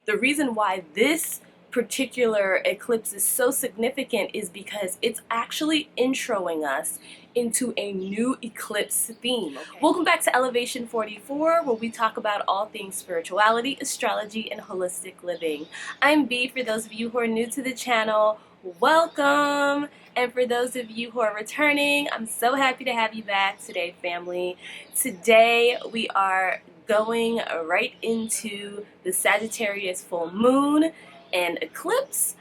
The reason why this particular eclipse is so significant is because it's actually introing us into a new eclipse theme. Okay. Welcome back to Elevation 44, where we talk about all things spirituality, astrology, and holistic living. I'm B. For those of you who are new to the channel, welcome. And for those of you who are returning, I'm so happy to have you back today, family. Today we are going right into the Sagittarius full moon and eclipse.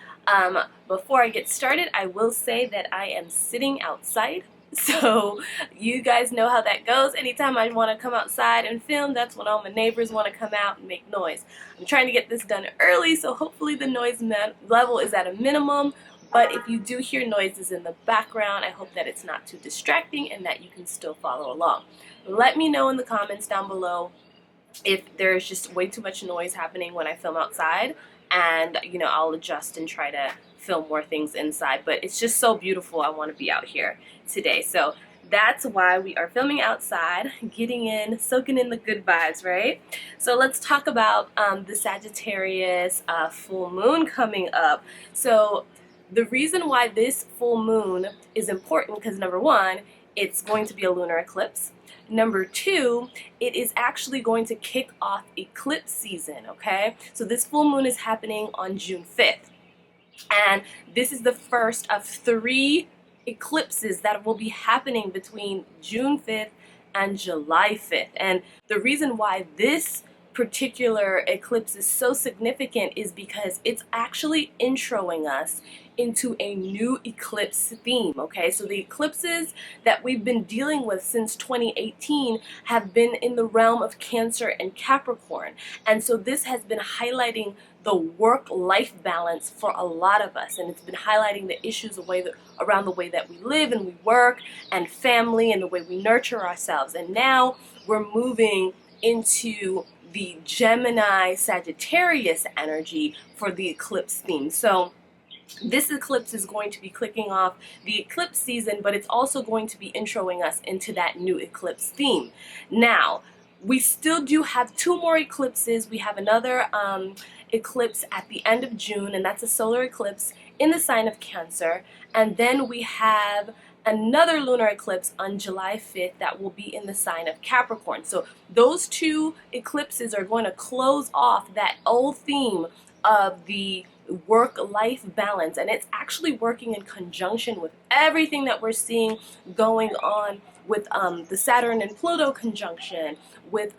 Before I get started, I will say that I am sitting outside. So you guys know how that goes. Anytime I want to come outside and film, that's when all my neighbors want to come out and make noise. I'm trying to get this done early, so hopefully the noise level is at a minimum. But if you do hear noises in the background, I hope that it's not too distracting and that you can still follow along. Let me know in the comments down below if there's just way too much noise happening when I film outside, and I'll adjust and try to film more things inside. But it's just so beautiful. I want to be out here today, so that's why we are filming outside, getting in, soaking in the good vibes, right? So let's talk about the Sagittarius full moon coming up. So the reason why this full moon is important, because number one, it's going to be a lunar eclipse. Number two, it is actually going to kick off eclipse season, okay? So this full moon is happening on June 5th. And this is the first of 3 eclipses that will be happening between June 5th and July 5th. And the reason why this particular eclipse is so significant is because it's actually introing us into a new eclipse theme, okay? So the eclipses that we've been dealing with since 2018 have been in the realm of Cancer and Capricorn. And so this has been highlighting the work-life balance for a lot of us, and it's been highlighting the issues around the way that we live and we work and family and the way we nurture ourselves. And now we're moving into the Gemini Sagittarius energy for the eclipse theme. So this eclipse is going to be clicking off the eclipse season, but it's also going to be introing us into that new eclipse theme. Now, we still do have 2 more eclipses. We have another eclipse at the end of June, and that's a solar eclipse in the sign of Cancer. And then we have another lunar eclipse on July 5th that will be in the sign of Capricorn. So those 2 eclipses are going to close off that old theme of the work-life balance, and it's actually working in conjunction with everything that we're seeing going on with the Saturn and Pluto conjunction, with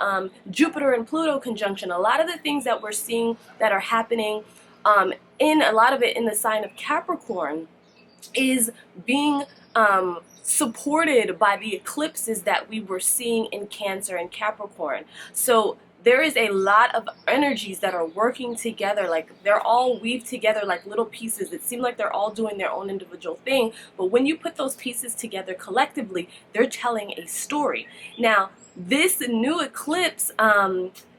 Jupiter and Pluto conjunction. A lot of the things that we're seeing that are happening, in a lot of it in the sign of Capricorn, is being supported by the eclipses that we were seeing in Cancer and Capricorn. So there is a lot of energies that are working together, like they're all weaved together like little pieces. It seems like they're all doing their own individual thing, but when you put those pieces together collectively, they're telling a story. Now, this new eclipse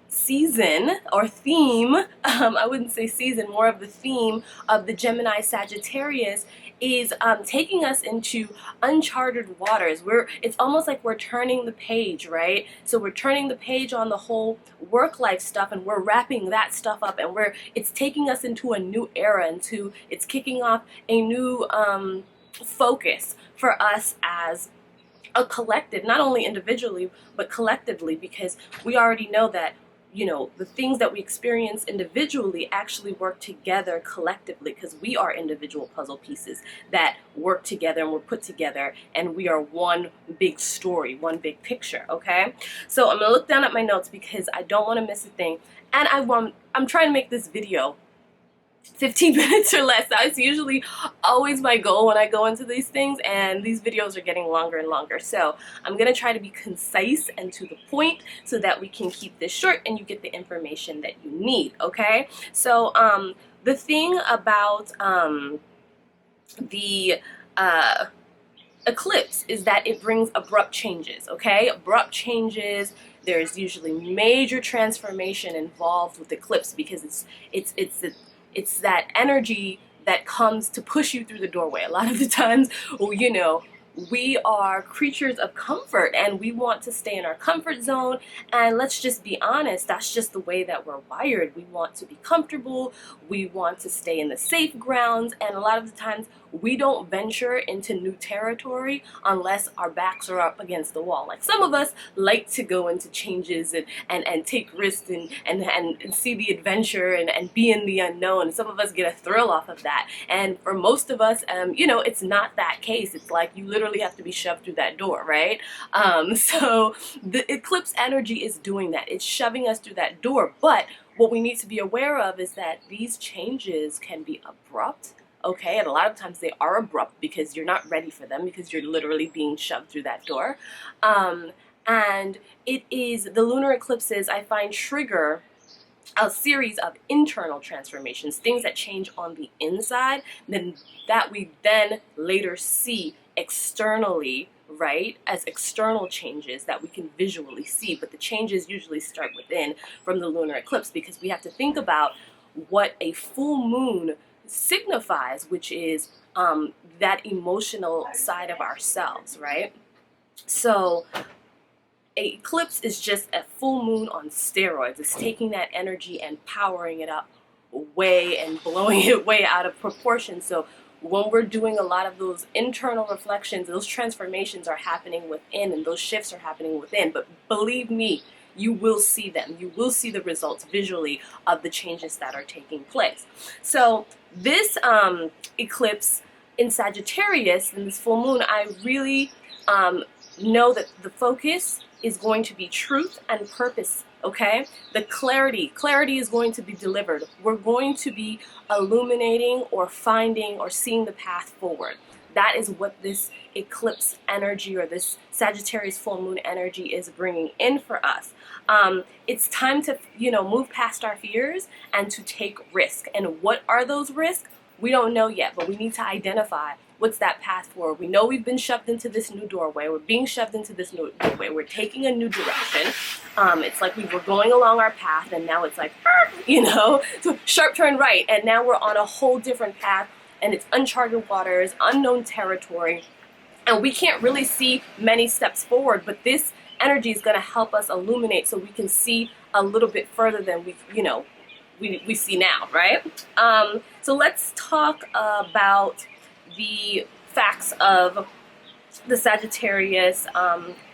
season or theme, I wouldn't say season, more of the theme of the Gemini Sagittarius is taking us into uncharted waters. It's almost like we're turning the page, right? So we're turning the page on the whole work-life stuff, and we're wrapping that stuff up, and it's taking us into a new era, it's kicking off a new focus for us as a collective, not only individually but collectively, because we already know that the things that we experience individually actually work together collectively, because we are individual puzzle pieces that work together and we're put together, and we are one big story, one big picture, okay? So I'm gonna look down at my notes because I don't want to miss a thing, and I'm trying to make this video 15 minutes or less. That's usually always my goal when I go into these things, and these videos are getting longer and longer. So I'm gonna try to be concise and to the point so that we can keep this short and you get the information that you need, okay? So the thing about the eclipse is that it brings abrupt changes, okay? Abrupt changes. There's usually major transformation involved with eclipse, because it's that energy that comes to push you through the doorway. A lot of the times, we are creatures of comfort and we want to stay in our comfort zone. And let's just be honest, that's just the way that we're wired. We want to be comfortable, we want to stay in the safe grounds, and a lot of the times we don't venture into new territory unless our backs are up against the wall. Like some of us like to go into changes and take risks and see the adventure and be in the unknown. Some of us get a thrill off of that. And for most of us, it's not that case. It's like you literally have to be shoved through that door, right? So the eclipse energy is doing that. It's shoving us through that door. But what we need to be aware of is that these changes can be abrupt. Okay, and a lot of times they are abrupt because you're not ready for them, because you're literally being shoved through that door. And it is the lunar eclipses, I find, trigger a series of internal transformations, things that change on the inside, then that we then later see externally, right, as external changes that we can visually see. But the changes usually start within from the lunar eclipse, because we have to think about what a full moon signifies, which is that emotional side of ourselves, right? So an eclipse is just a full moon on steroids. It's taking that energy and powering it up way and blowing it way out of proportion. So when we're doing a lot of those internal reflections, those transformations are happening within, and those shifts are happening within. But believe me, you will see them. You will see the results visually of the changes that are taking place. So this eclipse in Sagittarius, in this full moon, I really know that the focus is going to be truth and purpose, okay? The clarity is going to be delivered. We're going to be illuminating or finding or seeing the path forward. That is what this eclipse energy or this Sagittarius full moon energy is bringing in for us. It's time to, move past our fears and to take risk. And what are those risks? We don't know yet, but we need to identify what's that path forward. We know we've been shoved into this new doorway. We're being shoved into this new doorway. We're taking a new direction. It's like we were going along our path, and now it's like, so sharp turn right, and now we're on a whole different path, and it's uncharted waters, unknown territory, and we can't really see many steps forward, but this energy is going to help us illuminate so we can see a little bit further than we see now, right? So let's talk about the facts of the Sagittarius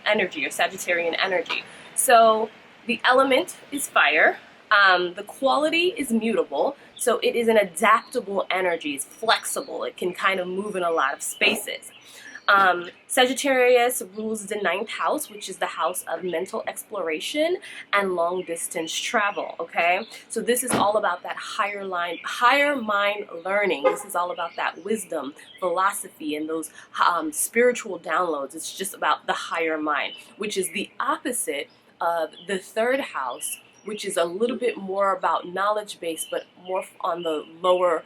energy or Sagittarian energy. So the element is fire. The quality is mutable. So it is an adaptable energy. It's flexible. It can kind of move in a lot of spaces. Sagittarius rules the 9th house, which is the house of mental exploration and long distance travel, okay? So this is all about that higher mind learning. This is all about that wisdom, philosophy, and those spiritual downloads. It's just about the higher mind, which is the opposite of the 3rd house, which is a little bit more about knowledge base, but more on the lower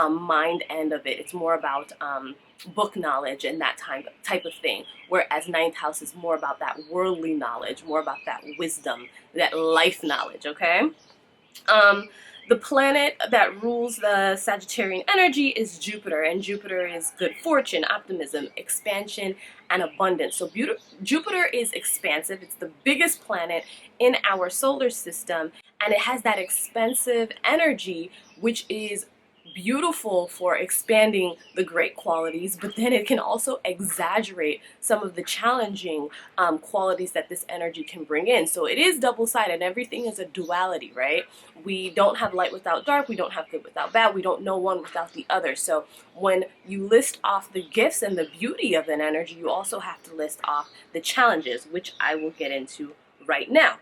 mind end of it. It's more about book knowledge and that type of thing, whereas 9th house is more about that worldly knowledge, more about that wisdom, that life knowledge, okay? The planet that rules the Sagittarian energy is Jupiter, and Jupiter is good fortune, optimism, expansion, and abundance. So Jupiter is expansive. It's the biggest planet in our solar system, and it has that expansive energy, which is beautiful for expanding the great qualities, but then it can also exaggerate some of the challenging qualities that this energy can bring in. So it is double-sided. Everything is a duality, right? We don't have light without dark. We don't have good without bad. We don't know one without the other. So when you list off the gifts and the beauty of an energy, you also have to list off the challenges, which I will get into right now.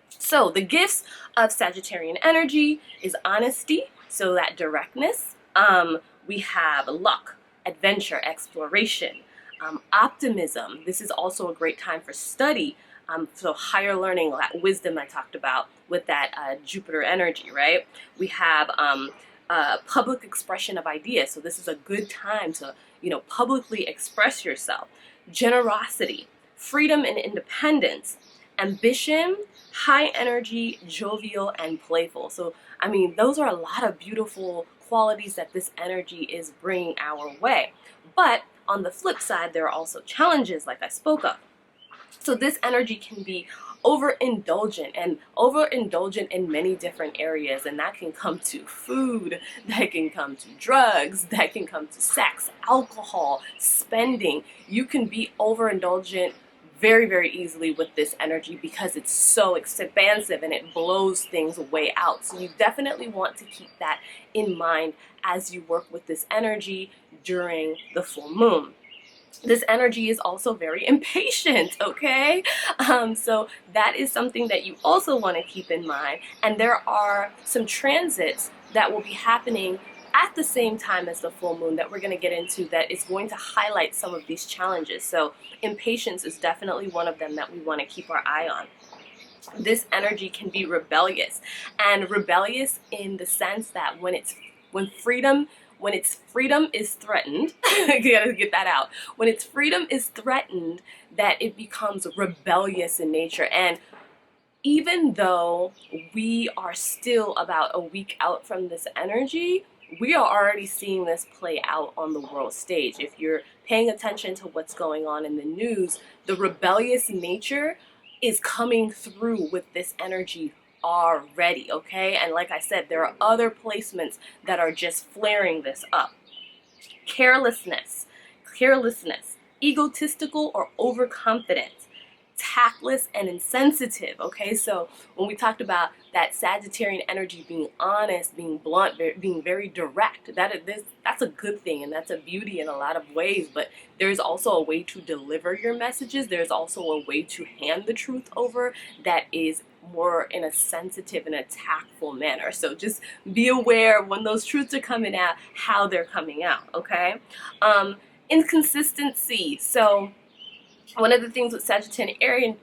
So the gifts of Sagittarian energy is honesty, so that directness. We have luck, adventure, exploration, optimism. This is also a great time for study. So higher learning, that wisdom I talked about with that Jupiter energy, right? We have public expression of ideas. So this is a good time to, publicly express yourself. Generosity, freedom and independence, ambition, high energy, jovial, and playful. So, those are a lot of beautiful qualities that this energy is bringing our way. But on the flip side, there are also challenges like I spoke of. So this energy can be overindulgent in many different areas, and that can come to food, that can come to drugs, that can come to sex, alcohol, spending. You can be overindulgent very, very easily with this energy because it's so expansive and it blows things way out. So you definitely want to keep that in mind as you work with this energy during the full moon. This energy is also very impatient, okay? So that is something that you also want to keep in mind. And there are some transits that will be happening at the same time as the full moon that we're going to get into that is going to highlight some of these challenges. So impatience is definitely one of them that we want to keep our eye on. This energy can be rebellious, and rebellious in the sense that when its freedom is threatened, you gotta get that out. When its freedom is threatened, that it becomes rebellious in nature. And even though we are still about a week out from this energy, we are already seeing this play out on the world stage. If you're paying attention to what's going on in the news, the rebellious nature is coming through with this energy already, okay? And like I said, there are other placements that are just flaring this up. Carelessness, egotistical or overconfident, tactless and insensitive, okay? So when we talked about that Sagittarian energy being honest, being blunt, being very direct, that's a good thing, and that's a beauty in a lot of ways. But there's also a way to deliver your messages. There's also a way to hand the truth over that is more in a sensitive and a tactful manner. So just be aware when those truths are coming out, how they're coming out, okay? Inconsistency. So one of the things with Sagittarian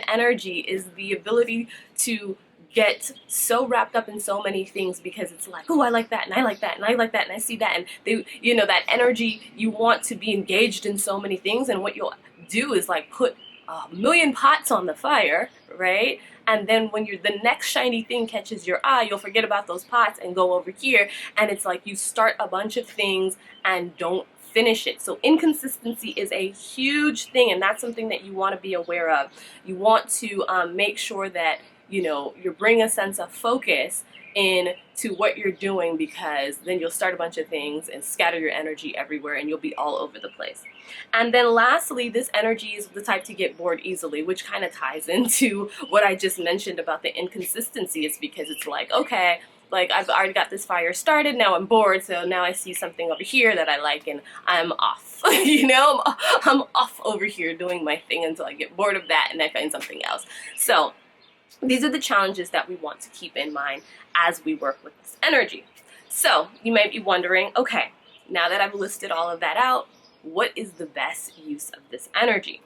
energy is the ability to get so wrapped up in so many things because it's like, oh, I like that, and I like that, and I like that, and I see that, and they, that energy, you want to be engaged in so many things, and what you'll do is like put a million pots on the fire, right? And then when the next shiny thing catches your eye, you'll forget about those pots and go over here, and it's like you start a bunch of things and don't finish it. So inconsistency is a huge thing, and that's something that you want to be aware of. You want to make sure that you bring a sense of focus into what you're doing, because then you'll start a bunch of things and scatter your energy everywhere, and you'll be all over the place. And then lastly, this energy is the type to get bored easily, which kind of ties into what I just mentioned about the inconsistency. It's because it's like, okay, like I've already got this fire started, now I'm bored, so now I see something over here that I like and I'm off. I'm off over here doing my thing until I get bored of that and I find something else. So these are the challenges that we want to keep in mind as we work with this energy. So you might be wondering, okay, now that I've listed all of that out, what is the best use of this energy?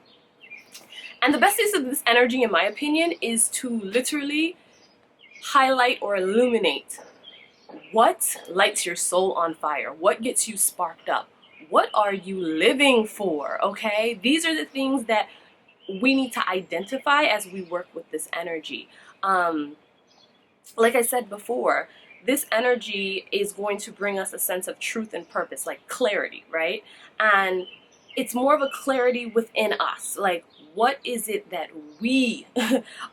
And the best use of this energy, in my opinion, is to literally highlight or illuminate what lights your soul on fire, what gets you sparked up, what are you living for, okay? These are the things that we need to identify as we work with this energy. Like I said before, this energy is going to bring us a sense of truth and purpose, like clarity, right? And it's more of a clarity within us. Like, what is it that we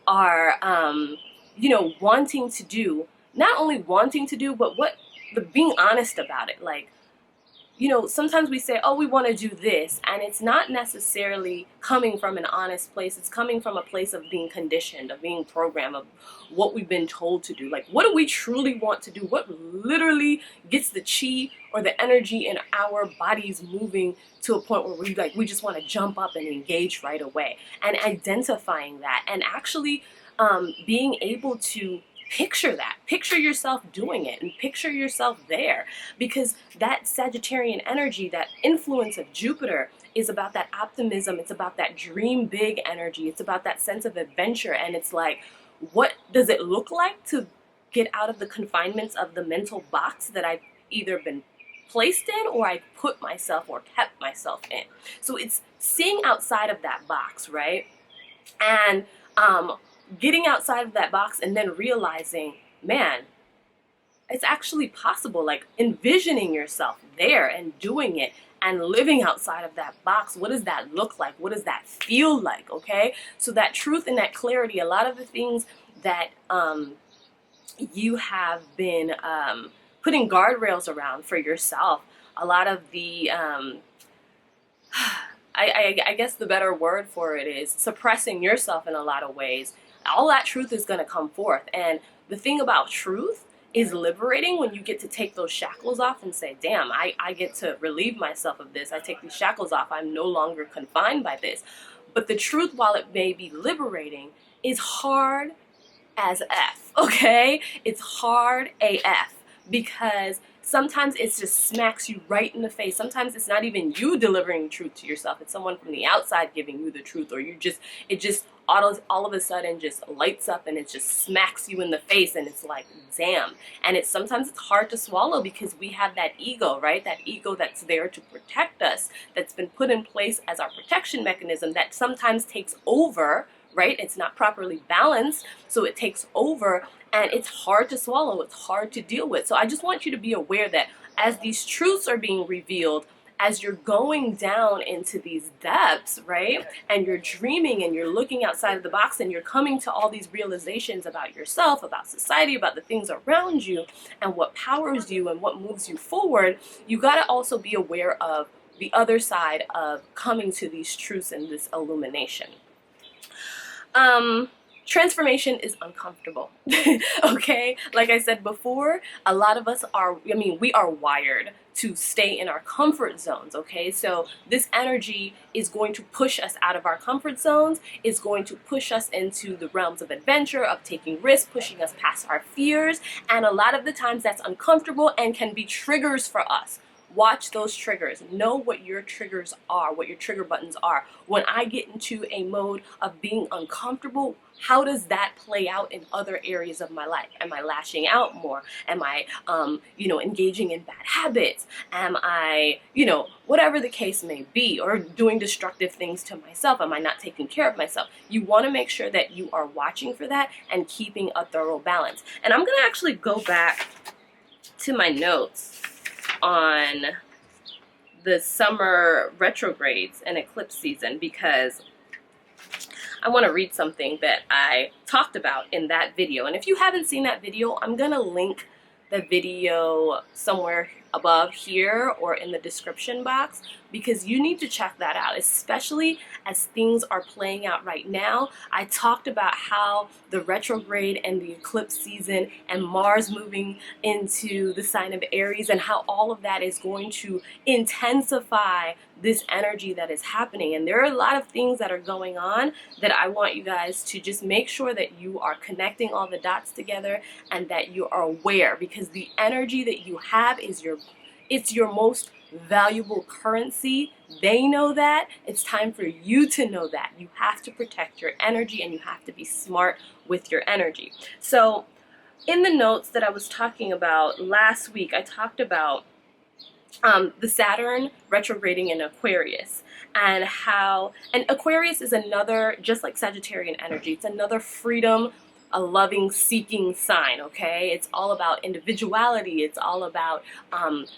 are, wanting to do? Not only wanting to do, but being honest about it. Like, sometimes we say, oh, we want to do this, and it's not necessarily coming from an honest place. It's coming from a place of being conditioned, of being programmed, of what we've been told to do. Like, what do we truly want to do? What literally gets the chi or the energy in our bodies moving to a point where we just want to jump up and engage right away? And identifying that, and actually being able to picture that. Picture yourself doing it, and picture yourself there, because that Sagittarian energy, that influence of Jupiter, is about that optimism. It's about that dream big energy. It's about that sense of adventure. And it's like, what does it look like to get out of the confinements of the mental box that I've either been placed in or I put myself or kept myself in? So it's seeing outside of that box, right? And getting outside of that box and then realizing, man, it's actually possible. Like envisioning yourself there and doing it and living outside of that box. What does that look like? What does that feel like? Okay, so that truth and that clarity, a lot of the things that you have been putting guardrails around for yourself, a lot of the I guess the better word for it is suppressing yourself in a lot of ways. All that truth is going to come forth. And the thing about truth is liberating when you get to take those shackles off and say, damn, I get to relieve myself of this. I take these shackles off. I'm no longer confined by this. But the truth, while it may be liberating, is hard as F, okay? It's hard AF, because sometimes it just smacks you right in the face. Sometimes it's not even you delivering truth to yourself. It's someone from the outside giving you the truth, or it just all of a sudden just lights up and it just smacks you in the face, and it's like, damn. And sometimes it's hard to swallow because we have that ego, right? That ego that's there to protect us, that's been put in place as our protection mechanism, that sometimes takes over, right? It's not properly balanced, so it takes over, and it's hard to swallow, it's hard to deal with. So I just want you to be aware that as these truths are being revealed, as you're going down into these depths, right, and you're dreaming and you're looking outside of the box and you're coming to all these realizations about yourself, about society, about the things around you, and what powers you and what moves you forward, you got to also be aware of the other side of coming to these truths and this illumination. Transformation is uncomfortable. Okay, like I said before, a lot of us are, we are wired to stay in our comfort zones. Okay, so this energy is going to push us out of our comfort zones, is going to push us into the realms of adventure, of taking risks, pushing us past our fears, and a lot of the times that's uncomfortable and can be triggers for us. Watch those triggers. Know what your triggers are, what your trigger buttons are. When I get into a mode of being uncomfortable, how does that play out in other areas of my life? Am I lashing out more? Am I, engaging in bad habits? Am I, whatever the case may be, or doing destructive things to myself? Am I not taking care of myself? You want to make sure that you are watching for that and keeping a thorough balance. And I'm going to actually go back to my notes on the summer retrogrades and eclipse season, because I want to read something that I talked about in that video. And if you haven't seen that video, I'm going to link the video somewhere above here or in the description box, because you need to check that out, especially as things are playing out right now. I talked about how the retrograde and the eclipse season and Mars moving into the sign of Aries, and how all of that is going to intensify this energy that is happening. And there are a lot of things that are going on that I want you guys to just make sure that you are connecting all the dots together and that you are aware, because the energy that you have is it's your most valuable currency. They know that. It's time for you to know that. You have to protect your energy, and you have to be smart with your energy. So in the notes that I was talking about last week, I talked about the Saturn retrograding in Aquarius, and Aquarius is another, just like Sagittarian energy, it's another freedom, a loving, seeking sign, okay? It's all about individuality, it's all about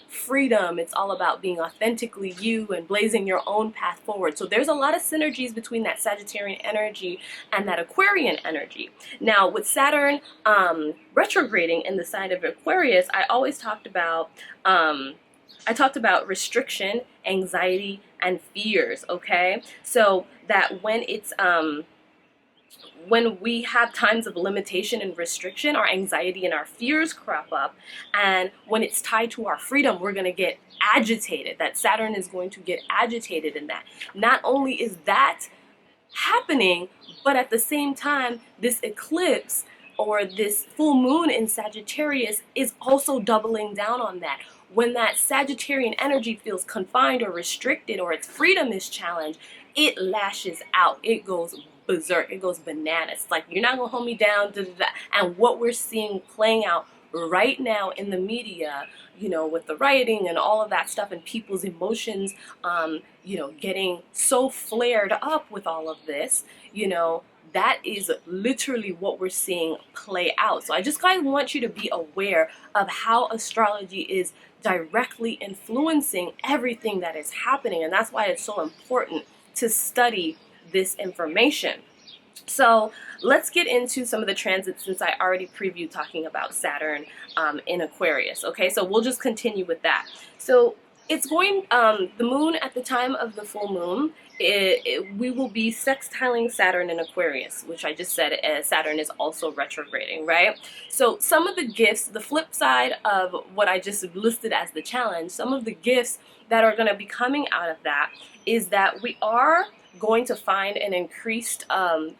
freedom, it's all about being authentically you and blazing your own path forward. So there's a lot of synergies between that Sagittarian energy and that Aquarian energy. Now, with Saturn retrograding in the sign of Aquarius, I always talked about restriction, anxiety, and fears, okay? So that when it's when we have times of limitation and restriction, our anxiety and our fears crop up. And when it's tied to our freedom, we're going to get agitated. That Saturn is going to get agitated in that. Not only is that happening, but at the same time, this eclipse or this full moon in Sagittarius is also doubling down on that. When that Sagittarian energy feels confined or restricted, or its freedom is challenged, it lashes out. It goes berserk. It goes bananas. It's like, you're not going to hold me down. Da, da, da. And what we're seeing playing out right now in the media, with the rioting and all of that stuff, and people's emotions, getting so flared up with all of this, that is literally what we're seeing play out. So I just kind of want you to be aware of how astrology is directly influencing everything that is happening. And that's why it's so important to study this information. So let's get into some of the transits, since I already previewed talking about Saturn in Aquarius. Okay, so we'll just continue with that. So it's going, the moon at the time of the full moon, we will be sextiling Saturn in Aquarius, which I just said Saturn is also retrograding, right? So some of the gifts, the flip side of what I just listed as the challenge, some of the gifts that are going to be coming out of that is that we are going to find an increased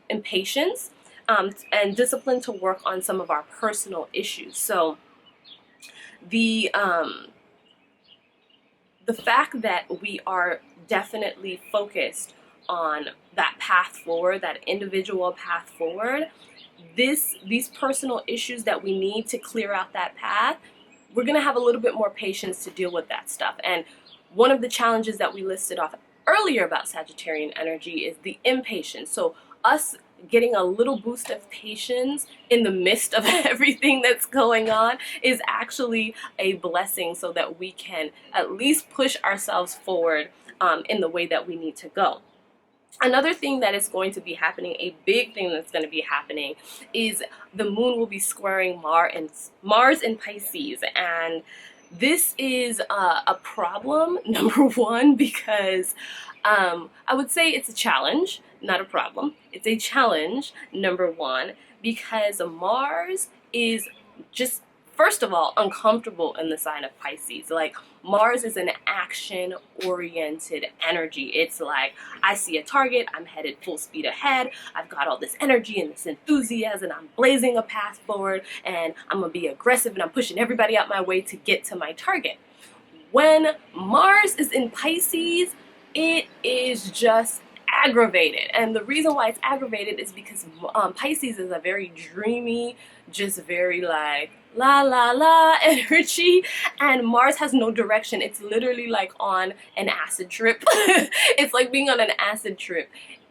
impatience and discipline to work on some of our personal issues. So the fact that we are definitely focused on that path forward, that individual path forward, these personal issues that we need to clear out that path, we're going to have a little bit more patience to deal with that stuff. And one of the challenges that we listed off earlier about Sagittarian energy is the impatience. So us getting a little boost of patience in the midst of everything that's going on is actually a blessing, so that we can at least push ourselves forward in the way that we need to go. Another thing that is going to be happening, a big thing that's going to be happening, is the moon will be squaring Mars in Pisces. And this is a problem, number one, because I would say it's a challenge, not a problem. It's a challenge, number one, because Mars is just, first of all, uncomfortable in the sign of Pisces. Like, Mars is an action-oriented energy. It's like, I see a target, I'm headed full speed ahead, I've got all this energy and this enthusiasm, I'm blazing a path forward, and I'm gonna be aggressive, and I'm pushing everybody out my way to get to my target. When Mars is in Pisces, it is just aggravated. And the reason why it's aggravated is because Pisces is a very dreamy, just very like la la la energy, and Mars has no direction. It's literally like on an acid trip. It's like being on an acid trip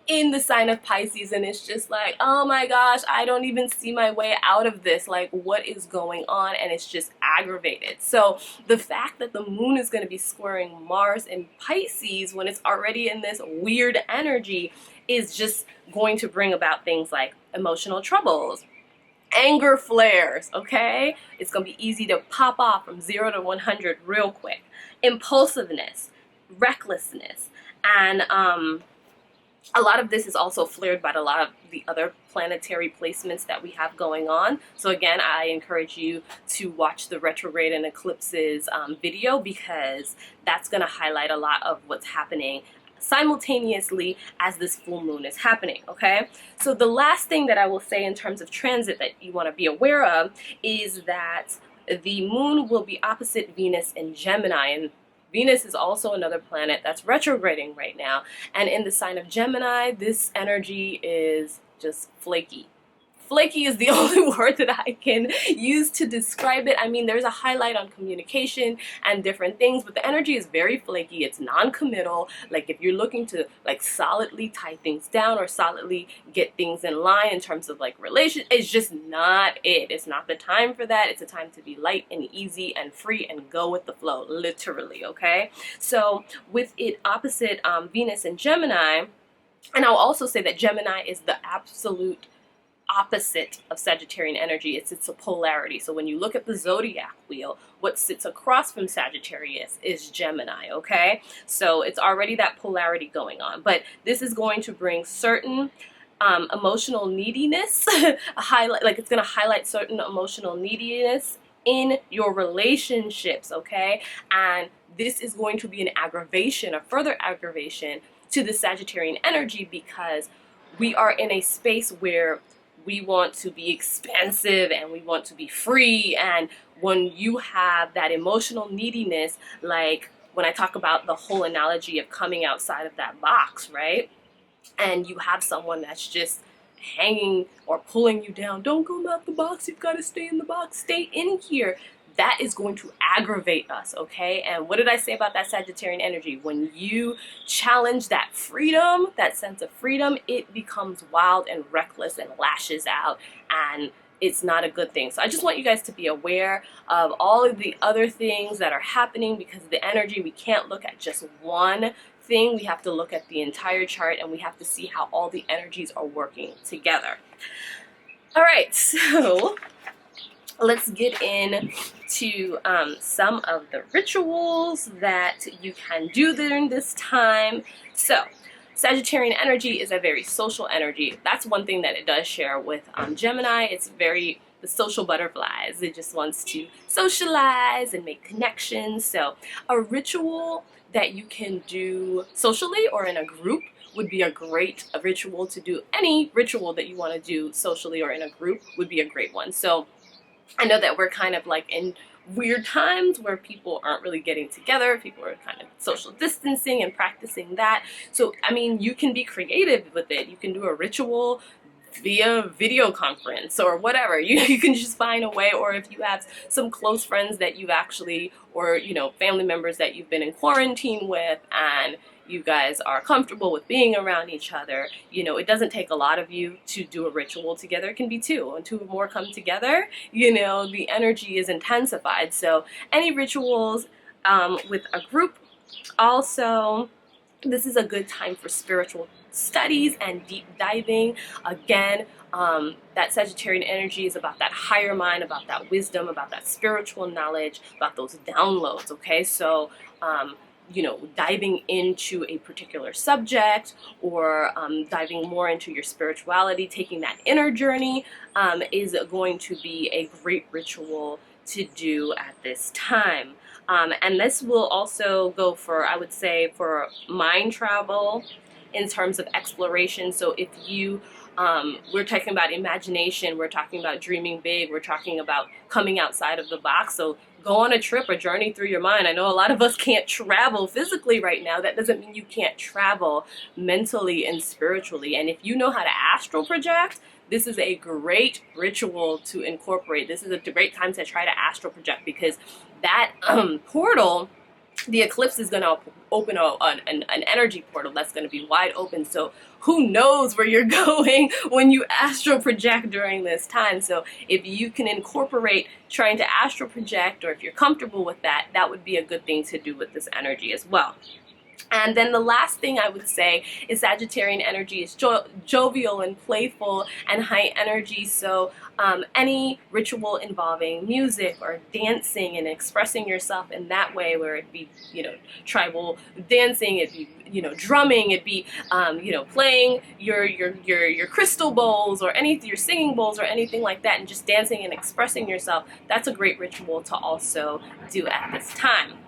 in the sign of Pisces, and it's just like, oh my gosh, I don't even see my way out of this. Like, what is going on? And it's just aggravated. So the fact that the moon is going to be squaring Mars in Pisces when it's already in this weird energy is just going to bring about things like emotional troubles, anger flares, okay? It's going to be easy to pop off from 0 to 100 real quick. Impulsiveness, recklessness, and a lot of this is also flared by a lot of the other planetary placements that we have going on. So again, I encourage you to watch the Retrograde and Eclipses video, because that's going to highlight a lot of what's happening simultaneously as this full moon is happening, okay? So the last thing that I will say in terms of transit that you want to be aware of is that the moon will be opposite Venus in Gemini, and Venus is also another planet that's retrograding right now. And in the sign of Gemini, this energy is just flaky. Flaky is the only word that I can use to describe it. I mean, there's a highlight on communication and different things, but the energy is very flaky. It's non-committal. Like, if you're looking to like solidly tie things down or solidly get things in line in terms of like relation, it's just not it. It's not the time for that. It's a time to be light and easy and free and go with the flow, literally, okay? So with it opposite Venus and Gemini, and I'll also say that Gemini is the absolute opposite of Sagittarian energy. It's a polarity. So when you look at the zodiac wheel, what sits across from Sagittarius is Gemini, okay? So it's already that polarity going on. But this is going to bring certain emotional neediness, it's going to highlight certain emotional neediness in your relationships, okay? And this is going to be an aggravation, a further aggravation to the Sagittarian energy, because we are in a space where we want to be expansive and we want to be free. And when you have that emotional neediness, like when I talk about the whole analogy of coming outside of that box, right? And you have someone that's just hanging or pulling you down. Don't come out the box. You've got to stay in the box. Stay in here. that is going to aggravate us, okay? And what did I say about that Sagittarian energy? When you challenge that freedom, that sense of freedom, it becomes wild and reckless and lashes out, and it's not a good thing. So I just want you guys to be aware of all of the other things that are happening, because the energy, we can't look at just one thing. We have to look at the entire chart, and we have to see how all the energies are working together. All right, so let's get into some of the rituals that you can do during this time. So Sagittarian energy is a very social energy. That's one thing that it does share with Gemini. It's very the social butterflies. It just wants to socialize and make connections. So a ritual that you can do socially or in a group would be a great ritual to do. Any ritual that you want to do socially or in a group would be a great one. So I know that we're kind of like in weird times where people aren't really getting together. People are kind of social distancing and practicing that. So, I mean, you can be creative with it. You can do a ritual via video conference or whatever. You can just find a way, or if you have some close friends that you've actually, or, you know, family members that you've been in quarantine with, and you guys are comfortable with being around each other, you know, it doesn't take a lot of you to do a ritual together. It can be two, and two or more come together, you know, the energy is intensified. So any rituals with a group. Also, this is a good time for spiritual studies and deep diving. Again, that Sagittarian energy is about that higher mind, about that wisdom, about that spiritual knowledge, about those downloads, okay? So, you know, diving into a particular subject, or diving more into your spirituality, taking that inner journey is going to be a great ritual to do at this time. And this will also go for, I would say, for mind travel in terms of exploration. So if you, we're talking about imagination, we're talking about dreaming big, we're talking about coming outside of the box. So go on a trip, a journey through your mind. I know a lot of us can't travel physically right now. That doesn't mean you can't travel mentally and spiritually. And if you know how to astral project, this is a great ritual to incorporate. This is a great time to try to astral project, because that portal, the eclipse is going to open an energy portal that's going to be wide open. So who knows where you're going when you astral project during this time. So if you can incorporate trying to astral project, or if you're comfortable with that, that would be a good thing to do with this energy as well. And then the last thing I would say is Sagittarian energy is jovial and playful and high energy. So any ritual involving music or dancing and expressing yourself in that way, where it be, you know, tribal dancing, it'd be, you know, drumming, it'd be, you know, playing your crystal bowls, or your singing bowls, or anything like that, and just dancing and expressing yourself. That's a great ritual to also do at this time.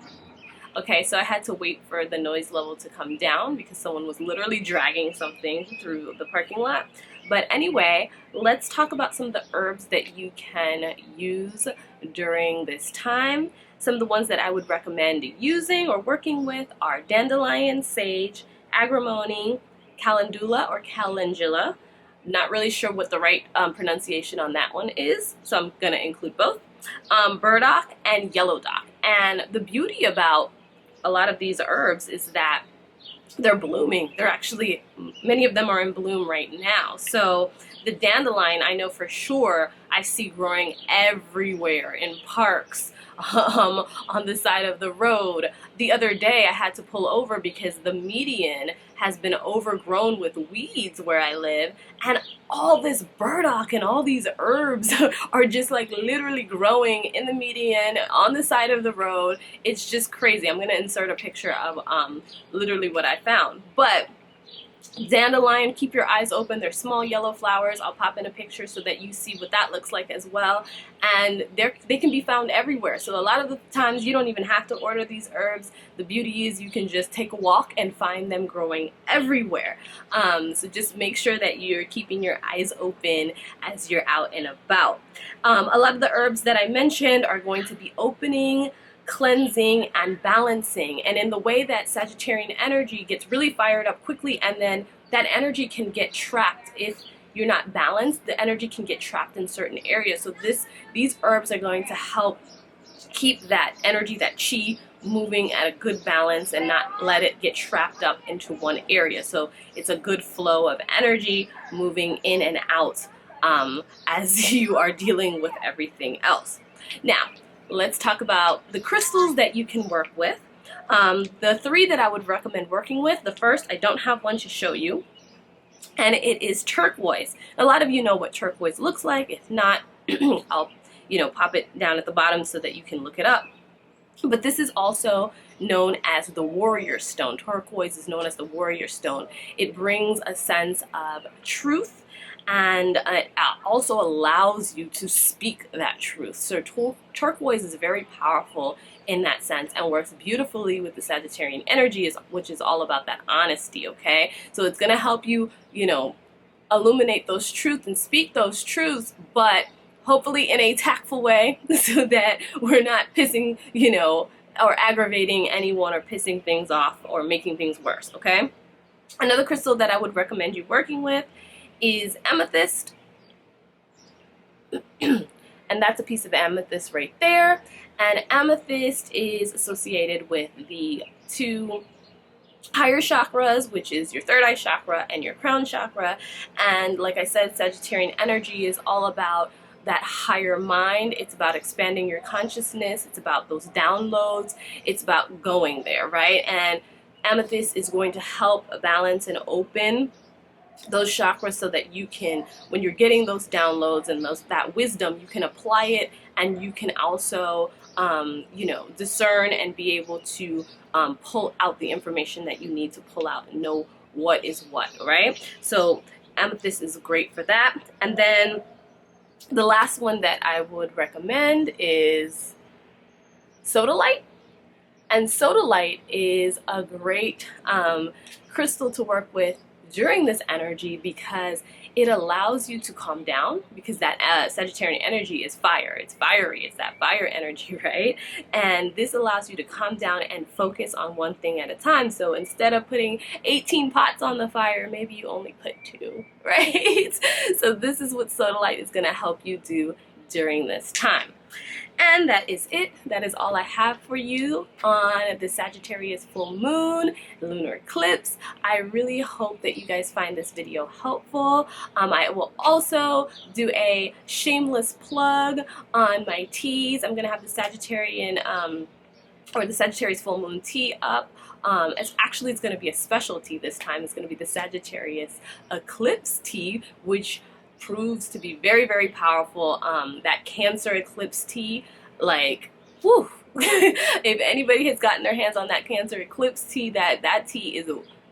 Okay, so I had to wait for the noise level to come down because someone was literally dragging something through the parking lot. But anyway, let's talk about some of the herbs that you can use during this time. Some of the ones that I would recommend using or working with are dandelion, sage, agrimony, calendula or calendula. Not really sure what the right pronunciation on that one is, so I'm going to include both. Burdock and yellow dock. And the beauty about a lot of these herbs is that they're blooming. They're actually, many of them are in bloom right now. So the dandelion, I know for sure I see growing everywhere in parks, on the side of the road. The other day I had to pull over because the median has been overgrown with weeds where I live, and all this burdock and all these herbs are just like literally growing in the median on the side of the road. It's just crazy. I'm going to insert a picture of literally what I found. But dandelion, keep your eyes open. They're small yellow flowers. I'll pop in a picture so that you see what that looks like as well. And they can be found everywhere. So a lot of the times you don't even have to order these herbs. The beauty is you can just take a walk and find them growing everywhere. So just make sure that you're keeping your eyes open as you're out and about. A lot of the herbs that I mentioned are going to be opening, cleansing, and balancing. And in the way that Sagittarian energy gets really fired up quickly, and then that energy can get trapped if you're not balanced. The energy can get trapped in certain areas. So these herbs are going to help keep that energy, that chi, moving at a good balance and not let it get trapped up into one area. So it's a good flow of energy moving in and out as you are dealing with everything else. Now, let's talk about the crystals that you can work with. The three that I would recommend working with, the first, I don't have one to show you, and it is turquoise. A lot of you know what turquoise looks like. If not, I'll pop it down at the bottom so that you can look it up. But this is also known as the warrior stone. Turquoise is known as the warrior stone. It brings a sense of truth, and it also allows you to speak that truth. So turquoise is very powerful in that sense and works beautifully with the Sagittarian energy, which is all about that honesty, okay? So it's going to help you, illuminate those truths and speak those truths, but hopefully in a tactful way so that we're not pissing, or aggravating anyone or pissing things off or making things worse, okay? Another crystal that I would recommend you working with is amethyst. And that's a piece of amethyst right there. And amethyst is associated with the two higher chakras, which is your third eye chakra and your crown chakra. And like I said, Sagittarian energy is all about that higher mind. It's about expanding your consciousness. It's about those downloads. It's about going there, right? And amethyst is going to help balance and open those chakras so that you can, when you're getting those downloads and that wisdom, you can apply it, and you can also discern and be able to pull out the information that you need to pull out and know what is what, right? So amethyst is great for that. And then the last one that I would recommend is sodalite. And sodalite is a great crystal to work with during this energy because it allows you to calm down, because that Sagittarian energy is fire. It's fiery. It's that fire energy, right? And this allows you to calm down and focus on one thing at a time. So instead of putting 18 pots on the fire, maybe you only put 2, right? So this is what sodalite is going to help you do during this time. And that is it. That is all I have for you on the Sagittarius full moon, lunar eclipse. I really hope that you guys find this video helpful. I will also do a shameless plug on my teas. I'm going to have the Sagittarian or the Sagittarius full moon tea up. It's going to be a special tea this time. It's going to be the Sagittarius eclipse tea, which proves to be very, very powerful. That Cancer eclipse tea, like, whew. If anybody has gotten their hands on that Cancer eclipse tea, that tea is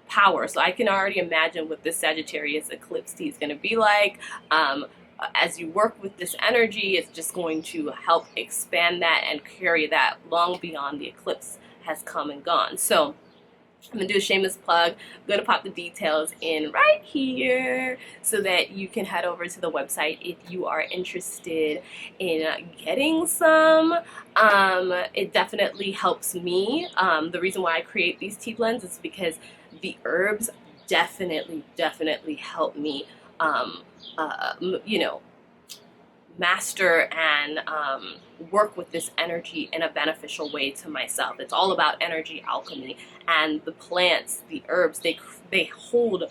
power. So I can already imagine what this Sagittarius eclipse tea is going to be like. As you work with this energy, it's just going to help expand that and carry that long beyond the eclipse has come and gone. So I'm going to do a shameless plug. I'm going to pop the details in right here so that you can head over to the website if you are interested in getting some. It definitely helps me. The reason why I create these tea blends is because the herbs definitely help me, master and work with this energy in a beneficial way to myself. It's all about energy alchemy, and the plants, the herbs, they hold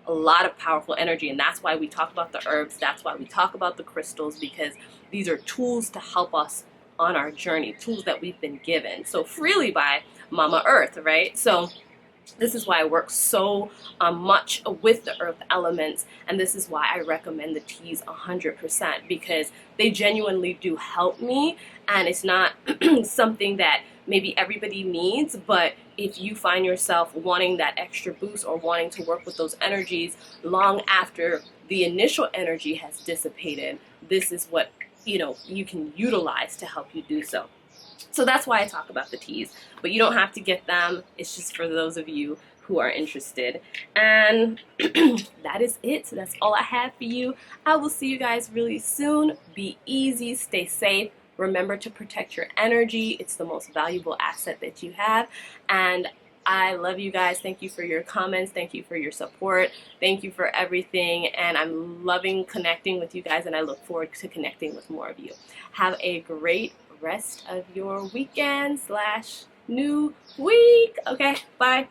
a lot of powerful energy, and that's why we talk about the herbs. That's why we talk about the crystals, because these are tools to help us on our journey, tools that we've been given so freely by Mama Earth, right? So this is why I work so much with the earth elements, and this is why I recommend the teas 100%, because they genuinely do help me, and it's not something that maybe everybody needs, but if you find yourself wanting that extra boost or wanting to work with those energies long after the initial energy has dissipated, this is what you can utilize to help you do so. So that's why I talk about the teas, but you don't have to get them. It's just for those of you who are interested. And that is it. So that's all I have for you. I will see you guys really soon. Be easy, stay safe. Remember to protect your energy. It's the most valuable asset that you have. And I love you guys. Thank you for your comments. Thank you for your support. Thank you for everything. And I'm loving connecting with you guys, and I look forward to connecting with more of you. Have a great rest of your weekend slash new week. Okay, bye.